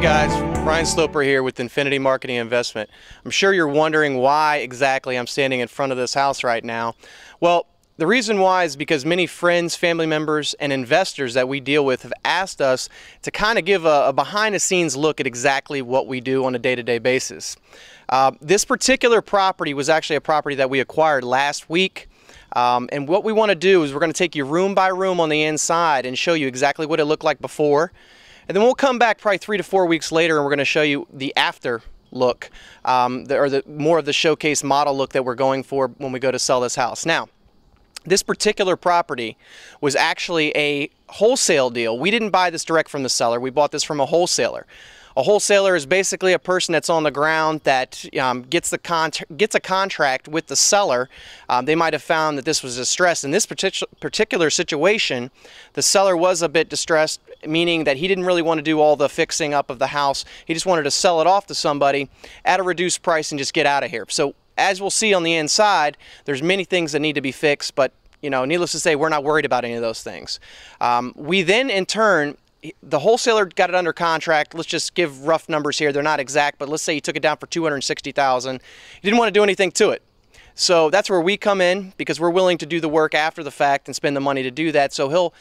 Guys, Ryan Sloper here with Infinity Marketing Investment. I'm sure you're wondering why exactly I'm standing in front of this house right now. Well, the reason why is because many friends, family members, and investors that we deal with have asked us to kind of give a behind-the-scenes look at exactly what we do on a day-to-day basis. This particular property was actually a property that we acquired last week. And what we want to do is we're going to take you room by room on the inside and show you exactly what it looked like before. And then we'll come back probably 3 to 4 weeks later and we're going to show you the after look, more of the showcase model look that we're going for when we go to sell this house. Now, this particular property was actually a wholesale deal. We didn't buy this direct from the seller. We bought this from a wholesaler. A wholesaler is basically a person that's on the ground that gets a contract with the seller. They might have found that this was distressed. In this particular situation, the seller was a bit distressed, meaning that he didn't really want to do all the fixing up of the house. He just wanted to sell it off to somebody at a reduced price and just get out of here. So as we'll see on the inside, there's many things that need to be fixed, but needless to say, we're not worried about any of those things. We then, in turn, the wholesaler got it under contract. Let's just give rough numbers here. They're not exact, but let's say he took it down for $260,000. He didn't want to do anything to it. So that's where we come in, because we're willing to do the work after the fact and spend the money to do that. So he'll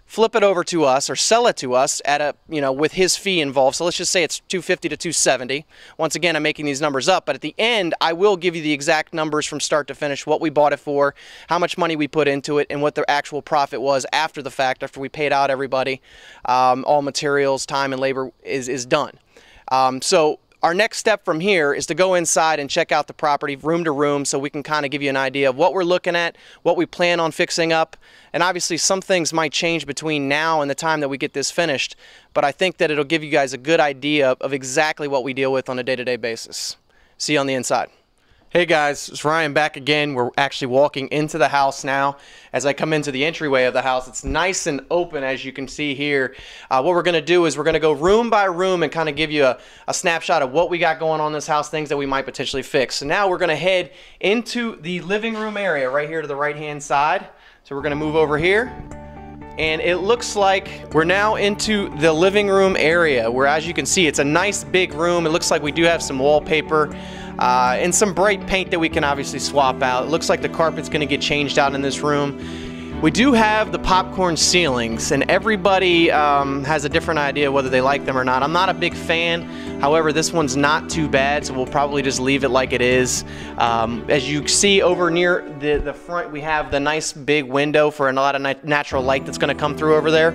flip it over to us or sell it to us at a, with his fee involved. So let's just say it's $250 to $270. Once again, I'm making these numbers up, but at the end, I will give you the exact numbers from start to finish, what we bought it for, how much money we put into it, and what the actual profit was after the fact, after we paid out everybody. All materials, time, and labor is done. So our next step from here is to go inside and check out the property room to room so we can kind of give you an idea of what we're looking at, what we plan on fixing up. And obviously some things might change between now and the time that we get this finished, but I think that it'll give you guys a good idea of exactly what we deal with on a day-to-day basis. See you on the inside. Hey guys, it's Ryan back again. We're actually walking into the house now. As I come into the entryway of the house, it's nice and open, as you can see here. What we're going to do is we're going to go room by room and kind of give you a snapshot of what we got going on in this house, things that we might potentially fix. So now we're going to head into the living room area right here to the right-hand side. So we're going to move over here. And it looks like we're now into the living room area where, as you can see, it's a nice big room. It looks like we do have some wallpaper and some bright paint that we can obviously swap out. It looks like the carpet's going to get changed out in this room. We do have the popcorn ceilings, and everybody has a different idea whether they like them or not. I'm not a big fan. However, this one's not too bad, so we'll probably just leave it like it is. As you see over near the front, we have the nice big window for a lot of natural light that's going to come through over there.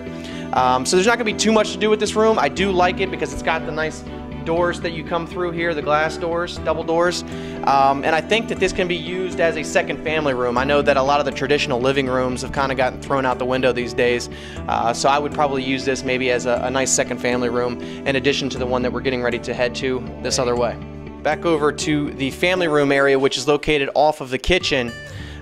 So there's not going to be too much to do with this room. I do like it because it's got the nice doors that you come through here, the glass doors, double doors, and I think that this can be used as a second family room. I know that a lot of the traditional living rooms have kind of gotten thrown out the window these days, so I would probably use this maybe as a nice second family room in addition to the one that we're getting ready to head to this other way. Back over to the family room area, which is located off of the kitchen.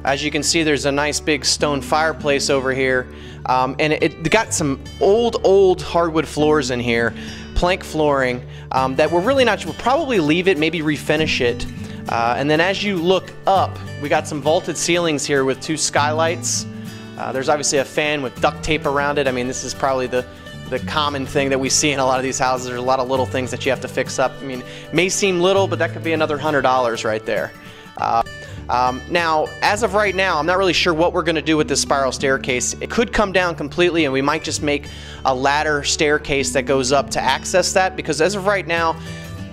As you can see, there's a nice big stone fireplace over here, and it got some old hardwood floors in here, plank flooring that we're really not, we'll probably leave it, maybe refinish it. And then as you look up, we got some vaulted ceilings here with 2 skylights. There's obviously a fan with duct tape around it. I mean, this is probably the common thing that we see in a lot of these houses. There's a lot of little things that you have to fix up. I mean, it may seem little, but that could be another $100 right there. Now, as of right now, I'm not really sure what we're going to do with this spiral staircase. It could come down completely, and we might just make a ladder staircase that goes up to access that, because as of right now,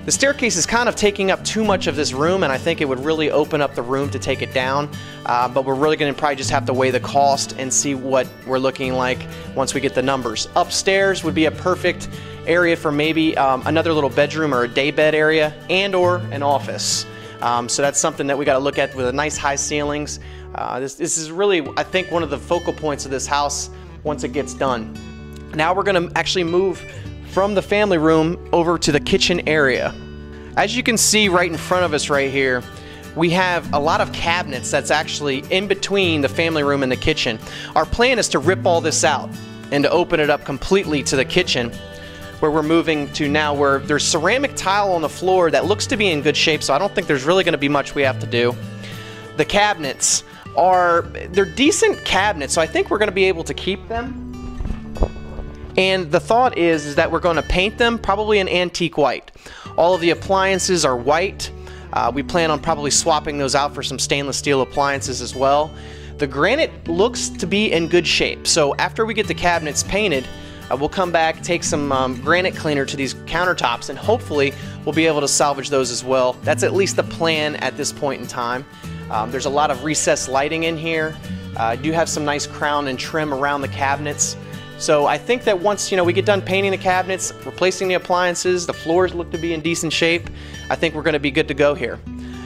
the staircase is kind of taking up too much of this room, and I think it would really open up the room to take it down. But we're really going to probably just have to weigh the cost and see what we're looking like once we get the numbers. Upstairs would be a perfect area for maybe another little bedroom or a day bed area and or an office. So that's something that we got to look at with a nice high ceilings. This is really, I think, one of the focal points of this house once it gets done. Now we're going to actually move from the family room over to the kitchen area. As you can see right in front of us right here, we have a lot of cabinets that's actually in between the family room and the kitchen. Our plan is to rip all this out and to open it up completely to the kitchen, where we're moving to now, where there's ceramic tile on the floor that looks to be in good shape, so I don't think there's really going to be much we have to do. The cabinets they're decent cabinets, so I think we're going to be able to keep them. And the thought is that we're going to paint them probably an antique white. All of the appliances are white. We plan on probably swapping those out for some stainless steel appliances as well. The granite looks to be in good shape, so after we get the cabinets painted, we'll come back, take some granite cleaner to these countertops, and hopefully we'll be able to salvage those as well. That's at least the plan at this point in time. There's a lot of recessed lighting in here. I do have some nice crown and trim around the cabinets. So I think that once we get done painting the cabinets, replacing the appliances, the floors look to be in decent shape, I think we're going to be good to go here.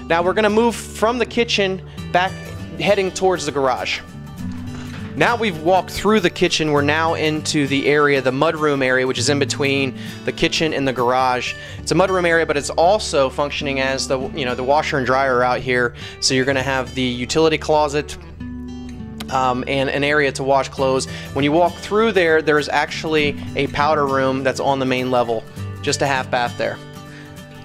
Now we're going to move from the kitchen back heading towards the garage. Now we've walked through the kitchen, we're now into the area, the mudroom area, which is in between the kitchen and the garage. It's a mudroom area, but it's also functioning as the washer and dryer out here. So you're going to have the utility closet and an area to wash clothes. When you walk through there, there's actually a powder room that's on the main level, just a half bath there.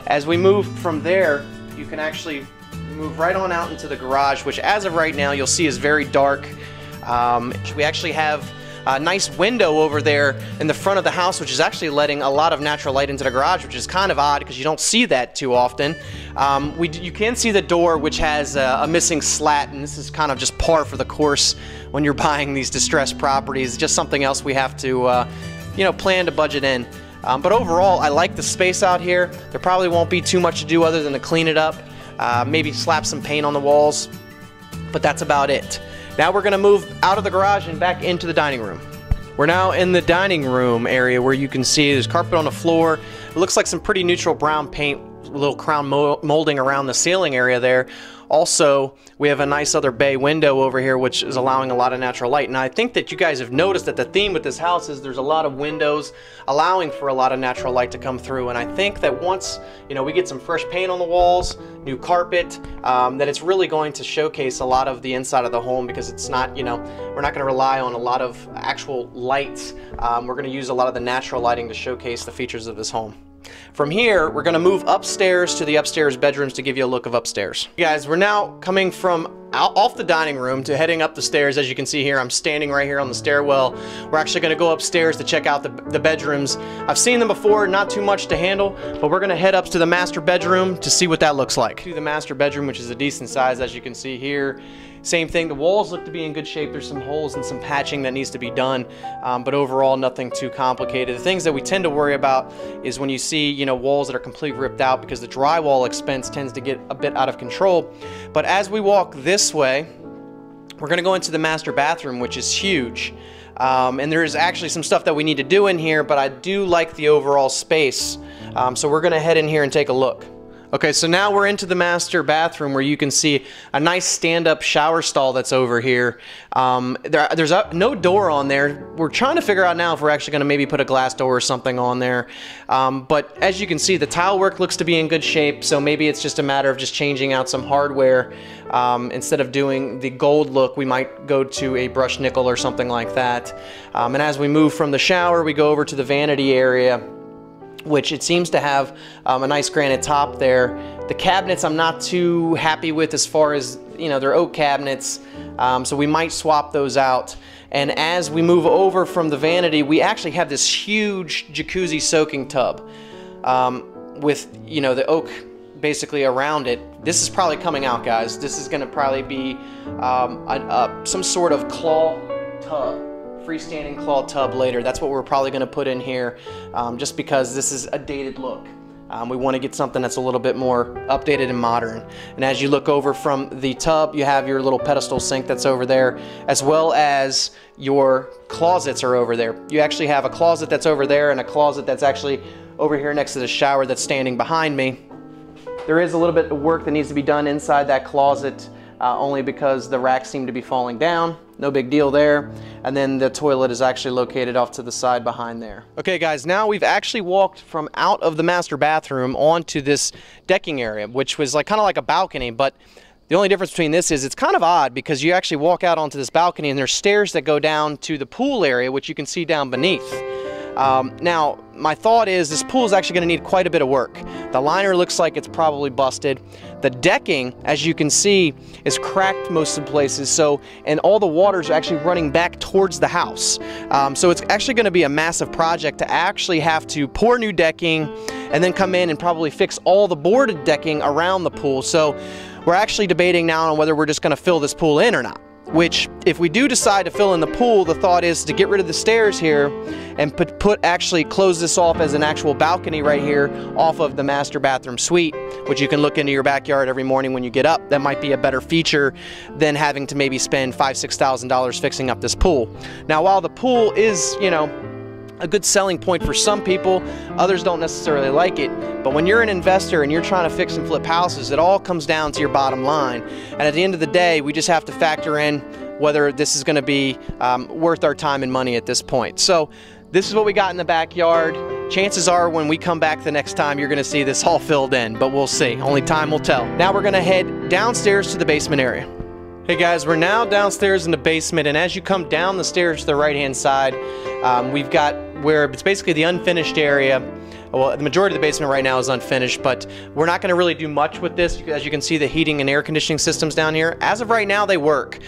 As we move from there, you can actually move right on out into the garage, which as of right now you'll see is very dark. We actually have a nice window over there in the front of the house, which is actually letting a lot of natural light into the garage, which is kind of odd because you don't see that too often. You can see the door, which has a missing slat, and this is kind of just par for the course when you're buying these distressed properties. Just something else we have to plan to budget in. But overall, I like the space out here. There probably won't be too much to do other than to clean it up, maybe slap some paint on the walls, but that's about it. Now we're going to move out of the garage and back into the dining room. We're now in the dining room area where you can see there's carpet on the floor. It looks like some pretty neutral brown paint, a little crown molding around the ceiling area there. Also, we have a nice other bay window over here, which is allowing a lot of natural light. And I think that you guys have noticed that the theme with this house is there's a lot of windows allowing for a lot of natural light to come through. And I think that once we get some fresh paint on the walls, new carpet, that it's really going to showcase a lot of the inside of the home, because it's not, we're not going to rely on a lot of actual lights. We're going to use a lot of the natural lighting to showcase the features of this home. From here, we're going to move upstairs to the upstairs bedrooms to give you a look of upstairs. Guys, we're now coming from off the dining room to heading up the stairs. As you can see here, I'm standing right here on the stairwell. We're actually going to go upstairs to check out the bedrooms. I've seen them before, not too much to handle, but we're going to head up to the master bedroom to see what that looks like. To the master bedroom, which is a decent size, as you can see here. Same thing, the walls look to be in good shape. There's some holes and some patching that needs to be done, but overall nothing too complicated. The things that we tend to worry about is when you see walls that are completely ripped out, because the drywall expense tends to get a bit out of control. But as we walk this way, we're going to go into the master bathroom, which is huge. And there is actually some stuff that we need to do in here, but I do like the overall space. So we're going to head in here and take a look. Okay, so now we're into the master bathroom, where you can see a nice stand-up shower stall that's over here. There's no door on there. We're trying to figure out now if we're actually going to maybe put a glass door or something on there. But as you can see, the tile work looks to be in good shape, so maybe it's just a matter of just changing out some hardware. Instead of doing the gold look, we might go to a brushed nickel or something like that. And as we move from the shower, we go over to the vanity area, which it seems to have a nice granite top there. The cabinets I'm not too happy with, as far as, they're oak cabinets, so we might swap those out. And as we move over from the vanity, we actually have this huge jacuzzi soaking tub with, the oak basically around it. This is probably coming out, guys. This is gonna probably be some sort of claw tub. Freestanding claw tub later. That's what we're probably going to put in here, just because this is a dated look. We want to get something that's a little bit more updated and modern. And as you look over from the tub, you have your little pedestal sink that's over there, as well as your closets are over there. You actually have a closet that's over there and a closet that's actually over here next to the shower that's standing behind me. There is a little bit of work that needs to be done inside that closet, only because the racks seem to be falling down. No big deal there. And then the toilet is actually located off to the side behind there. Okay guys, now we've actually walked from out of the master bathroom onto this decking area, which was kind of like a balcony, but the only difference between this is it's kind of odd, because you actually walk out onto this balcony and there's stairs that go down to the pool area, which you can see down beneath. Now, my thought is this pool is actually going to need quite a bit of work. The liner looks like it's probably busted. The decking, as you can see, is cracked most of the places, and all the water's actually running back towards the house. So it's actually going to be a massive project to actually have to pour new decking and then come in and probably fix all the boarded decking around the pool. So we're actually debating now on whether we're just going to fill this pool in or not. Which, if we do decide to fill in the pool, the thought is to get rid of the stairs here and actually close this off as an actual balcony right here off of the master bathroom suite, which you can look into your backyard every morning when you get up. That might be a better feature than having to maybe spend $5,000 to $6,000 fixing up this pool. Now, while the pool is, you know, a good selling point for some people, others don't necessarily like it. But when you're an investor and you're trying to fix and flip houses, it all comes down to your bottom line. And at the end of the day, we just have to factor in whether this is going to be worth our time and money at this point. So this is what we got in the backyard. Chances are when we come back the next time, you're going to see this all filled in, but we'll see. Only time will tell. Now we're going to head downstairs to the basement area. Hey guys, we're now downstairs in the basement, and as you come down the stairs to the right-hand side, we've got where it's basically the unfinished area. Well, the majority of the basement right now is unfinished, but we're not going to really do much with this. As you can see, the heating and air conditioning systems down here, as of right now, they work.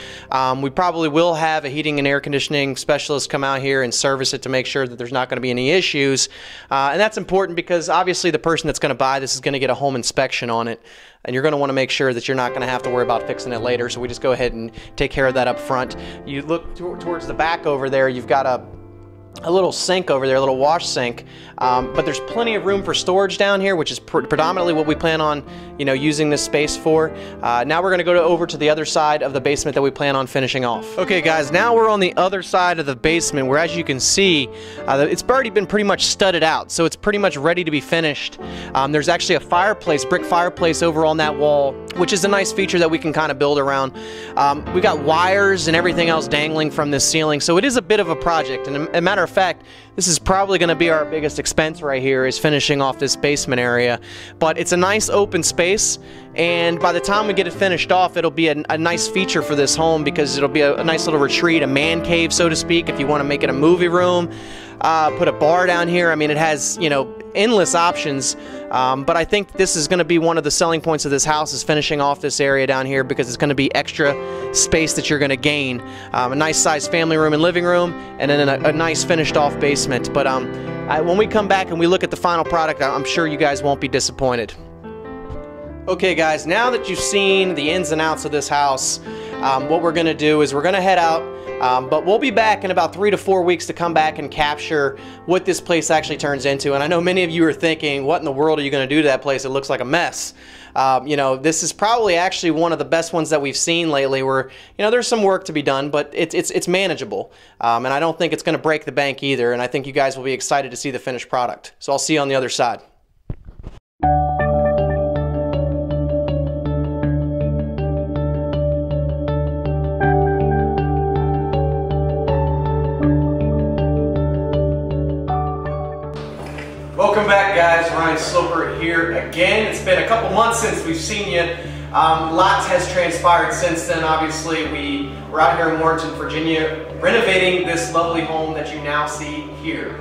We probably will have a heating and air conditioning specialist come out here and service it to make sure that there's not going to be any issues. And that's important because obviously the person that's going to buy this is going to get a home inspection on it. And you're going to want to make sure that you're not going to have to worry about fixing it later. So we just go ahead and take care of that up front. You look towards the back over there, you've got a little sink over there, a little wash sink, but there's plenty of room for storage down here, which is predominantly what we plan on, you know, using this space for. Now we're going to go over to the other side of the basement that we plan on finishing off. Okay guys, now we're on the other side of the basement where, as you can see, it's already been pretty much studded out, so it's pretty much ready to be finished. There's actually a fireplace, brick fireplace over on that wall, which is a nice feature that we can kind of build around. We got wires and everything else dangling from this ceiling, so it is a bit of a project. And a matter of fact, this is probably going to be our biggest expense right here, is finishing off this basement area. But it's a nice open space, and by the time we get it finished off, it'll be a nice feature for this home because it'll be a nice little retreat, a man cave, so to speak, if you want to make it a movie room. Put a bar down here. I mean, it has, you know, endless options, but I think this is going to be one of the selling points of this house, is finishing off this area down here, because it's going to be extra space that you're going to gain. A nice sized family room and living room, and then a nice finished off basement. But when we come back and we look at the final product, I'm sure you guys won't be disappointed. Okay guys, now that you've seen the ins and outs of this house, what we're going to do is we're going to head out. But we'll be back in about 3 to 4 weeks to come back and capture what this place actually turns into. And I know many of you are thinking, what in the world are you going to do to that place? It looks like a mess. You know, this is probably actually one of the best ones that we've seen lately, where, you know, there's some work to be done, but it's manageable. And I don't think it's going to break the bank either. And I think you guys will be excited to see the finished product. So I'll see you on the other side. Welcome back guys, Ryan Sloper here again. It's been a couple months since we've seen you. Lots has transpired since then. Obviously, we're out here in Warrenton, Virginia, renovating this lovely home that you now see here.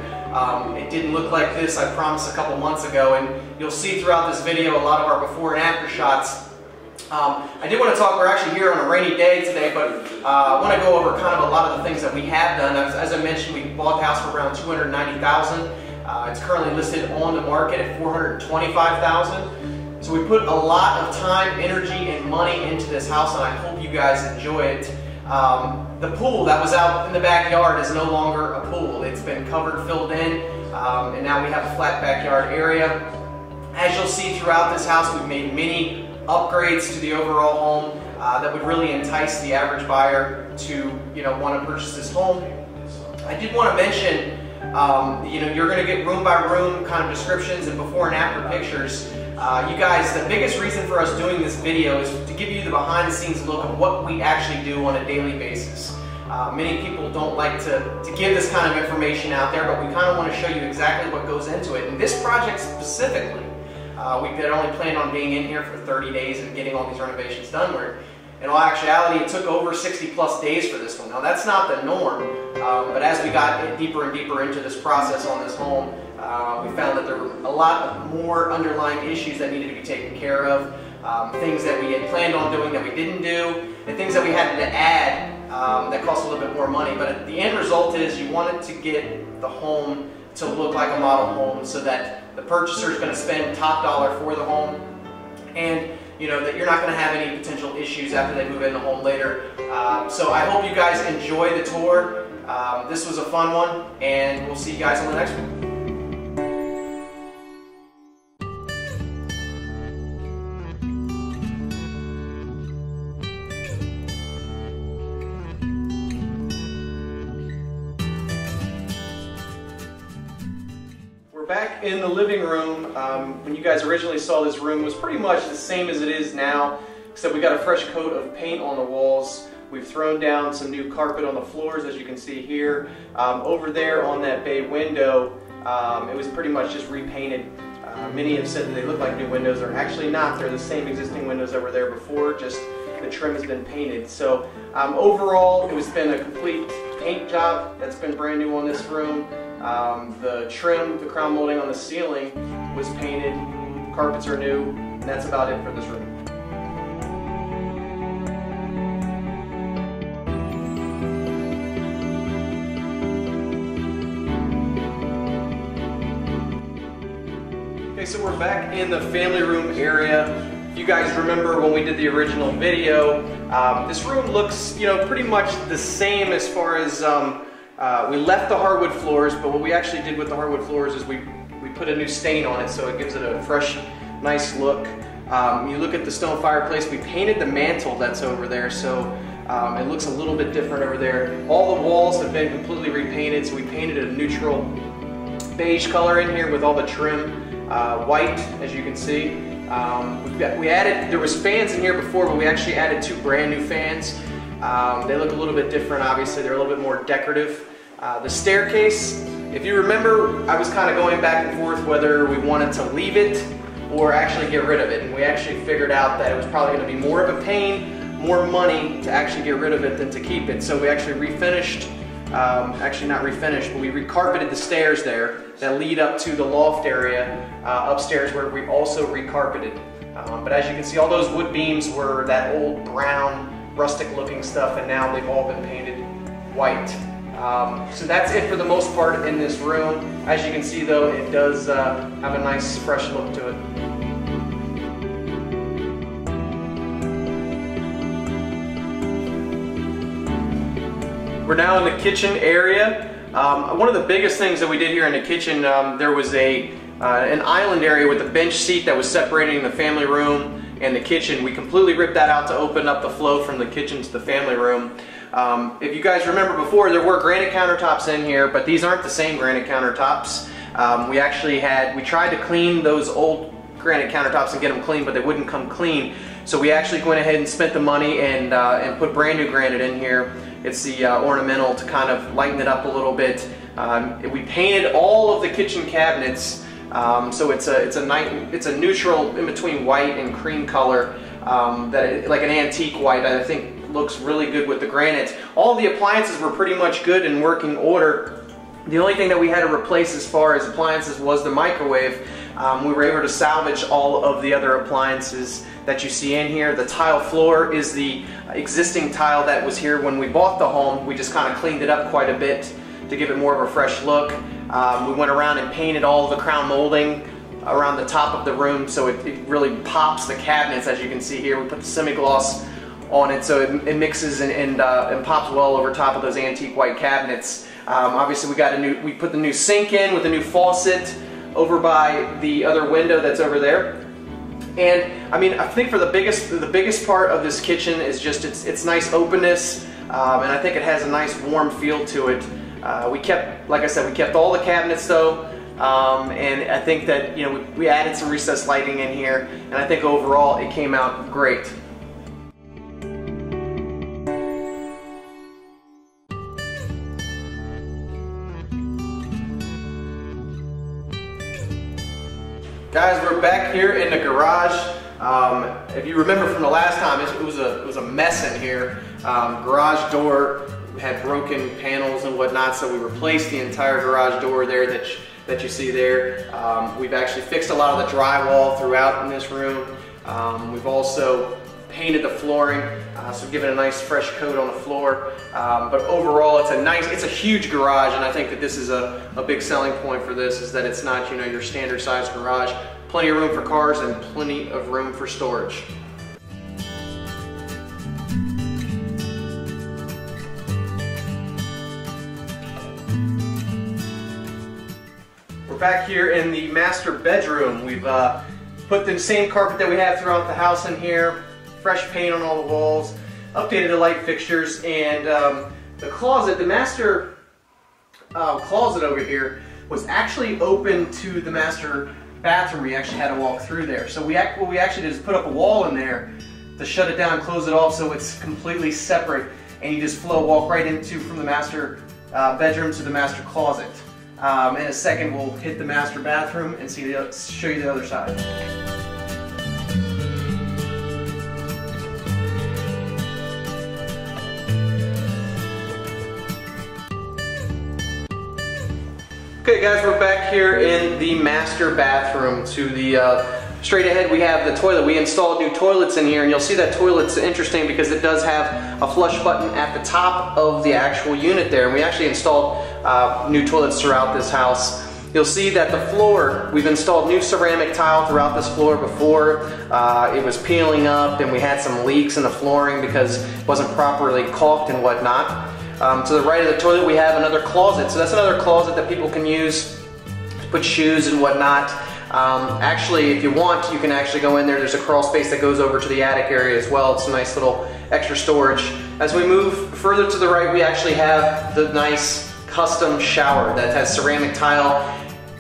It didn't look like this, I promised, a couple months ago, and you'll see throughout this video a lot of our before and after shots. I did want to talk, we're actually here on a rainy day today, but I want to go over kind of a lot of the things that we have done. As I mentioned, we bought the house for around $290,000. It's currently listed on the market at $425,000. So we put a lot of time, energy, and money into this house, and I hope you guys enjoy it. The pool that was out in the backyard is no longer a pool. It's been covered, filled in, and now we have a flat backyard area. As you'll see throughout this house, we've made many upgrades to the overall home that would really entice the average buyer to, you know, want to purchase this home. I did want to mention, you know, you're going to get room by room kind of descriptions and before and after pictures. You guys, the biggest reason for us doing this video is to give you the behind the scenes look of what we actually do on a daily basis. Many people don't like to give this kind of information out there, but we kind of want to show you exactly what goes into it. And this project specifically, we had only planned on being in here for 30 days and getting all these renovations done. In all actuality, it took over 60+ days for this one. Now that's not the norm, but as we got deeper and deeper into this process on this home, we found that there were a lot more underlying issues that needed to be taken care of, things that we had planned on doing that we didn't do, and things that we had to add that cost a little bit more money. But the end result is you wanted to get the home to look like a model home so that the purchaser is going to spend top dollar for the home, and you know that you're not going to have any potential issues after they move in the home later. So I hope you guys enjoy the tour. This was a fun one, and we'll see you guys on the next one. We're back in the living room. When you guys originally saw this room, it was pretty much the same as it is now, except we got a fresh coat of paint on the walls. We've thrown down some new carpet on the floors, as you can see here. Over there on that bay window, it was pretty much just repainted. Many have said that they look like new windows. They're actually not. They're the same existing windows that were there before, just the trim has been painted. So overall, it has been a complete paint job that's been brand new on this room. The trim, the crown molding on the ceiling was painted, carpets are new, and that's about it for this room. Okay, so we're back in the family room area. If you guys remember when we did the original video, this room looks, you know, pretty much the same as far as we left the hardwood floors, but what we actually did with the hardwood floors is we put a new stain on it, so it gives it a fresh, nice look. You look at the stone fireplace, we painted the mantle that's over there, so it looks a little bit different over there. All the walls have been completely repainted, so we painted a neutral beige color in here with all the trim white, as you can see. There was fans in here before, but we actually added 2 brand new fans. They look a little bit different, obviously. They're a little bit more decorative. The staircase, if you remember, I was kind of going back and forth whether we wanted to leave it or actually get rid of it. And we actually figured out that it was probably going to be more of a pain, more money to actually get rid of it than to keep it. So we actually refinished, actually not refinished, but we recarpeted the stairs there that lead up to the loft area upstairs, where we also recarpeted. But as you can see, all those wood beams were that old brown, rustic looking stuff, and now they've all been painted white. So that's it for the most part in this room. As you can see though, it does have a nice fresh look to it. We're now in the kitchen area. One of the biggest things that we did here in the kitchen, there was an island area with a bench seat that was separating the family room and the kitchen. We completely ripped that out to open up the flow from the kitchen to the family room. If you guys remember before, there were granite countertops in here, but these aren't the same granite countertops. We tried to clean those old granite countertops and get them clean, but they wouldn't come clean. So we actually went ahead and spent the money and put brand new granite in here. It's the ornamental to kind of lighten it up a little bit. We painted all of the kitchen cabinets. So it's a neutral in between white and cream color, like an antique white. I think looks really good with the granite. All the appliances were pretty much good in working order. The only thing that we had to replace as far as appliances was the microwave. We were able to salvage all of the other appliances that you see in here. The tile floor is the existing tile that was here when we bought the home. We just kind of cleaned it up quite a bit to give it more of a fresh look. We went around and painted all of the crown molding around the top of the room, so it really pops the cabinets, as you can see here. We put the semi-gloss on it so it mixes and pops well over top of those antique white cabinets. Obviously we put the new sink in with a new faucet over by the other window that's over there. And I mean, I think for the biggest part of this kitchen is just its nice openness, and I think it has a nice warm feel to it. Like I said, we kept all the cabinets though, and I think that, you know, we added some recessed lighting in here, and I think overall it came out great. Guys, we're back here in the garage. If you remember from the last time, it was a mess in here. Garage door had broken panels and whatnot, so we replaced the entire garage door there that you see there. We've actually fixed a lot of the drywall throughout in this room. We've also painted the flooring, so given a nice fresh coat on the floor. But overall, it's a huge garage, and I think that this is a big selling point for this, is that it's not, you know, your standard size garage. Plenty of room for cars and plenty of room for storage. We're back here in the master bedroom. We've put the same carpet that we have throughout the house in here, fresh paint on all the walls, updated the light fixtures, and the closet, the master closet over here was actually open to the master bathroom. We actually had to walk through there. So what we actually did is put up a wall in there to shut it down, close it off, so it's completely separate, and you just walk right into from the master bedroom to the master closet. In a second, we'll hit the master bathroom and show you the other side. Okay guys, we're back here in the master bathroom. To the straight ahead we have the toilet. We installed new toilets in here, and you'll see that toilet's interesting because it does have a flush button at the top of the actual unit there. And we actually installed new toilets throughout this house. You'll see that the floor, we've installed new ceramic tile throughout this floor. Before it was peeling up, and we had some leaks in the flooring because it wasn't properly caulked and whatnot. To the right of the toilet we have another closet. So that's another closet that people can use to put shoes and whatnot. Actually, if you want, you can actually go in there. There's a crawl space that goes over to the attic area as well. It's a nice little extra storage. As we move further to the right, we actually have the nice custom shower that has ceramic tile,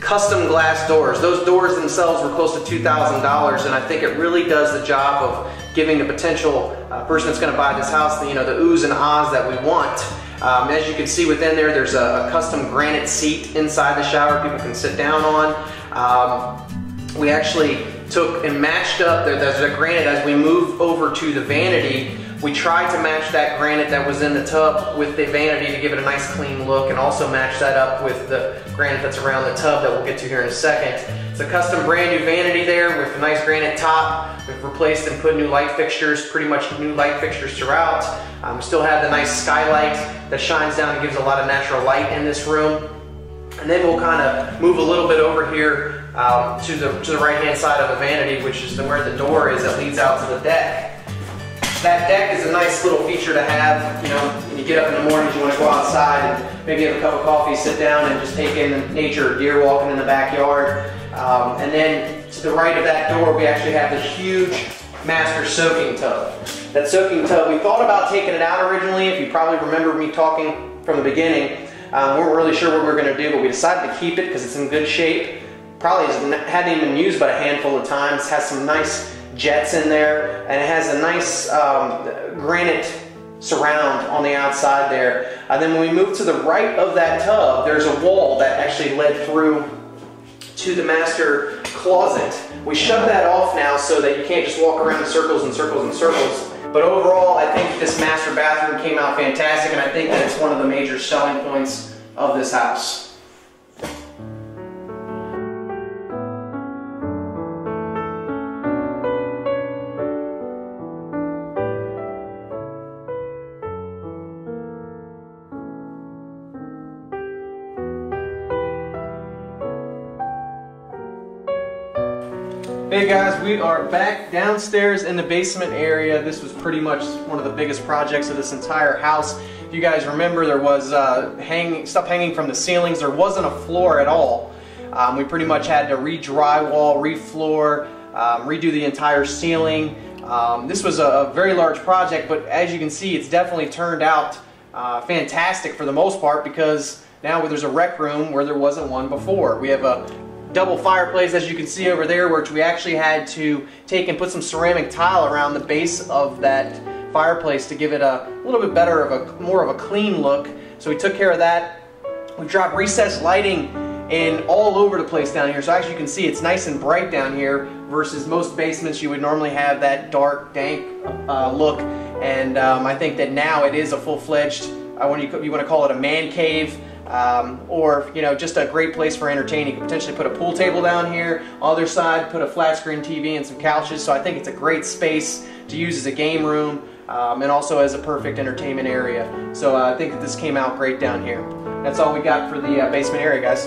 custom glass doors. Those doors themselves were close to $2,000, and I think it really does the job of giving the potential person that's going to buy this house the oohs and ahs that we want. As you can see within there, there's a custom granite seat inside the shower people can sit down on. We actually took and matched up, there's a granite. As we move over to the vanity, we tried to match that granite that was in the tub with the vanity to give it a nice clean look, and also match that up with the granite that's around the tub that we'll get to here in a second. It's a custom brand new vanity there with a nice granite top. We've replaced and put new light fixtures, pretty much new light fixtures throughout. Still have the nice skylight that shines down and gives a lot of natural light in this room. And then we'll kind of move a little bit over here to the right-hand side of the vanity, which is where the door is that leads out to the deck. That deck is a nice little feature to have, when you get up in the mornings, you want to go outside and maybe have a cup of coffee, sit down and just take in nature, deer walking in the backyard. And then to the right of that door, we actually have this huge master soaking tub. That soaking tub, we thought about taking it out originally. If you probably remember me talking from the beginning, we weren't really sure what we were going to do, but we decided to keep it because it's in good shape. Probably hadn't even been used but a handful of times. It has some nice jets in there, and it has a nice granite surround on the outside there. And then when we move to the right of that tub, there's a wall that actually led through to the master closet. We shoved that off now so that you can't just walk around in circles and circles and circles. But overall, I think this master bathroom came out fantastic, and I think that it's one of the major selling points of this house. Hey guys, we are back downstairs in the basement area. This was pretty much one of the biggest projects of this entire house. If you guys remember, there was stuff hanging from the ceilings. There wasn't a floor at all. We pretty much had to re-drywall, re-floor, redo the entire ceiling. This was a very large project, but as you can see, it's definitely turned out fantastic for the most part, because now there's a rec room where there wasn't one before. We have a double fireplace, as you can see over there, which we actually had to take and put some ceramic tile around the base of that fireplace to give it a little bit better more of a clean look. So we took care of that. We dropped recessed lighting and all over the place down here. So as you can see, it's nice and bright down here versus most basements you would normally have that dark, dank look. And I think that now it is a full-fledged, you want to call it a man cave, or just a great place for entertaining. You could potentially put a pool table down here. Other side, put a flat screen TV and some couches. So I think it's a great space to use as a game room, and also as a perfect entertainment area. So I think that this came out great down here. That's all we got for the basement area, guys.